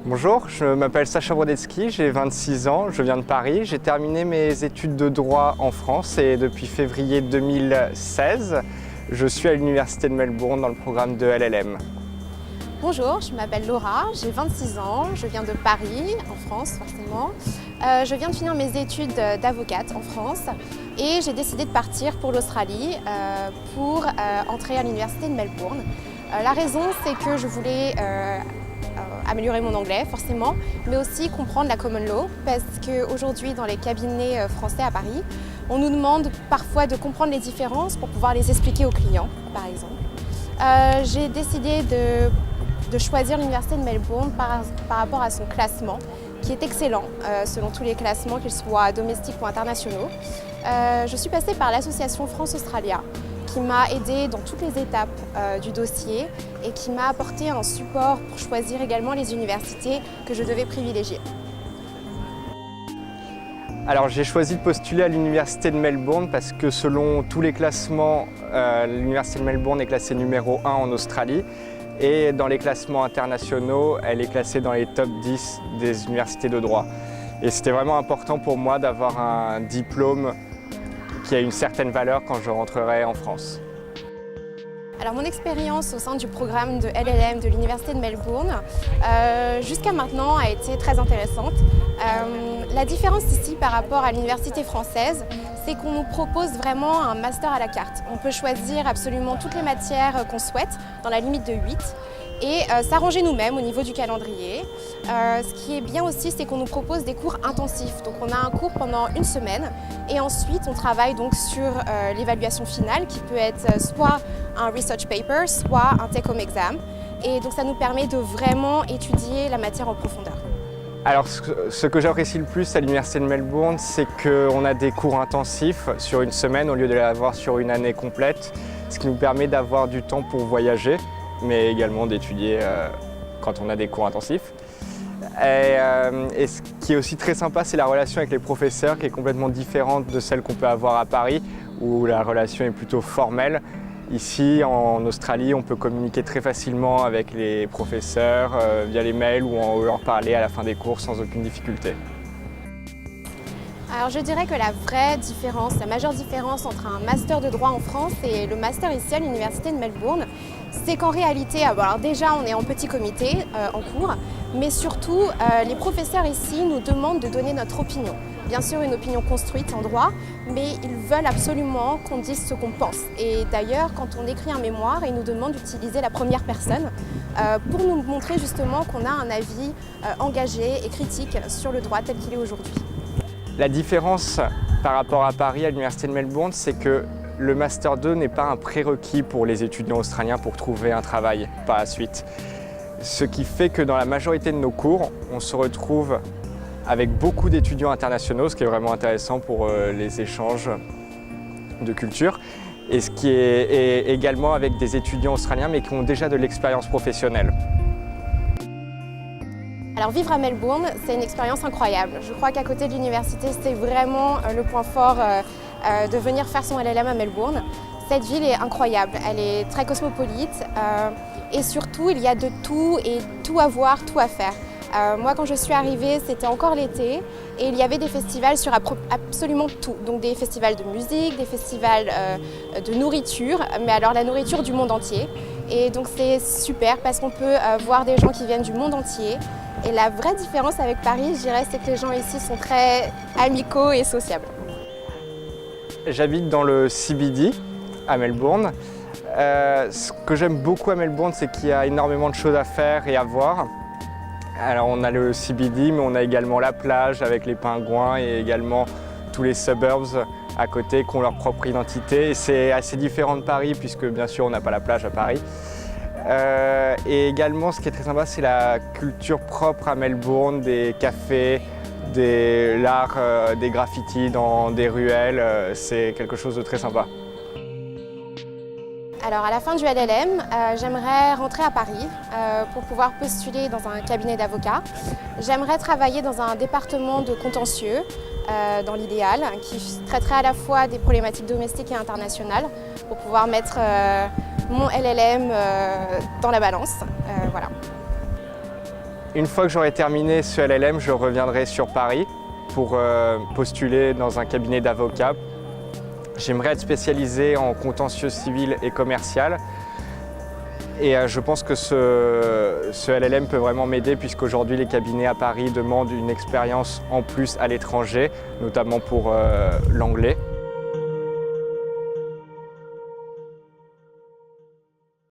Bonjour, je m'appelle Sacha Brodetsky, j'ai 26 ans, je viens de Paris. J'ai terminé mes études de droit en France et depuis février 2016, je suis à l'Université de Melbourne dans le programme de LLM. Bonjour, je m'appelle Laura, j'ai 26 ans, je viens de Paris, en France forcément. Je viens de finir mes études d'avocate en France et j'ai décidé de partir pour l'Australie pour entrer à l'Université de Melbourne. La raison, c'est que je voulais améliorer mon anglais forcément, mais aussi comprendre la common law parce qu'aujourd'hui dans les cabinets français à Paris, on nous demande parfois de comprendre les différences pour pouvoir les expliquer aux clients, par exemple. J'ai décidé de choisir l'Université de Melbourne par rapport à son classement, qui est excellent selon tous les classements, qu'ils soient domestiques ou internationaux. Je suis passée par l'association France-Australia, qui m'a aidée dans toutes les étapes du dossier et qui m'a apporté un support pour choisir également les universités que je devais privilégier. Alors j'ai choisi de postuler à l'Université de Melbourne parce que selon tous les classements, l'Université de Melbourne est classée numéro 1 en Australie et dans les classements internationaux, elle est classée dans les top 10 des universités de droit. Et c'était vraiment important pour moi d'avoir un diplôme qui a une certaine valeur quand je rentrerai en France. Alors mon expérience au sein du programme de LLM de l'Université de Melbourne jusqu'à maintenant a été très intéressante. La différence ici par rapport à l'université française, c'est qu'on nous propose vraiment un master à la carte. On peut choisir absolument toutes les matières qu'on souhaite dans la limite de 8 et s'arranger nous-mêmes au niveau du calendrier. Ce qui est bien aussi, c'est qu'on nous propose des cours intensifs. Donc on a un cours pendant une semaine et ensuite on travaille donc sur l'évaluation finale qui peut être soit un research paper, soit un take-home exam. Et donc ça nous permet de vraiment étudier la matière en profondeur. Alors ce que j'apprécie le plus à l'Université de Melbourne, c'est qu'on a des cours intensifs sur une semaine au lieu de l'avoir sur une année complète, ce qui nous permet d'avoir du temps pour voyager, mais également d'étudier quand on a des cours intensifs. Et ce qui est aussi très sympa, c'est la relation avec les professeurs qui est complètement différente de celle qu'on peut avoir à Paris, où la relation est plutôt formelle. Ici, en Australie, on peut communiquer très facilement avec les professeurs via les mails ou leur parler à la fin des cours sans aucune difficulté. Alors je dirais que la vraie différence, la majeure différence entre un master de droit en France et le master ici à l'Université de Melbourne, c'est qu'en réalité, alors déjà on est en petit comité en cours, mais surtout les professeurs ici nous demandent de donner notre opinion. Bien sûr une opinion construite en droit, mais ils veulent absolument qu'on dise ce qu'on pense. Et d'ailleurs, quand on écrit un mémoire, ils nous demandent d'utiliser la première personne pour nous montrer justement qu'on a un avis engagé et critique sur le droit tel qu'il est aujourd'hui. La différence par rapport à Paris, à l'Université de Melbourne, c'est que le Master 2 n'est pas un prérequis pour les étudiants australiens pour trouver un travail par la suite. Ce qui fait que dans la majorité de nos cours, on se retrouve avec beaucoup d'étudiants internationaux, ce qui est vraiment intéressant pour les échanges de culture, et ce qui est également avec des étudiants australiens mais qui ont déjà de l'expérience professionnelle. Alors vivre à Melbourne, c'est une expérience incroyable. Je crois qu'à côté de l'université, c'est vraiment le point fort de venir faire son LLM à Melbourne. Cette ville est incroyable, elle est très cosmopolite et surtout il y a de tout et tout à voir, tout à faire. Moi quand je suis arrivée, c'était encore l'été et il y avait des festivals sur absolument tout. Donc des festivals de musique, des festivals de nourriture, mais alors la nourriture du monde entier. Et donc c'est super parce qu'on peut voir des gens qui viennent du monde entier. Et la vraie différence avec Paris, je dirais, c'est que les gens ici sont très amicaux et sociables. J'habite dans le CBD à Melbourne. Ce que j'aime beaucoup à Melbourne, c'est qu'il y a énormément de choses à faire et à voir. Alors on a le CBD, mais on a également la plage avec les pingouins et également tous les suburbs à côté qui ont leur propre identité. Et c'est assez différent de Paris puisque bien sûr on n'a pas la plage à Paris. Et également ce qui est très sympa, c'est la culture propre à Melbourne, des cafés, l'art des graffitis dans des ruelles, c'est quelque chose de très sympa. Alors à la fin du LLM, j'aimerais rentrer à Paris pour pouvoir postuler dans un cabinet d'avocats. J'aimerais travailler dans un département de contentieux, dans l'idéal, qui traiterait à la fois des problématiques domestiques et internationales pour pouvoir mettre mon LLM dans la balance. Voilà. Une fois que j'aurai terminé ce LLM, je reviendrai sur Paris pour postuler dans un cabinet d'avocats. J'aimerais être spécialisé en contentieux civil et commercial. Et je pense que ce LLM peut vraiment m'aider puisqu'aujourd'hui les cabinets à Paris demandent une expérience en plus à l'étranger, notamment pour l'anglais.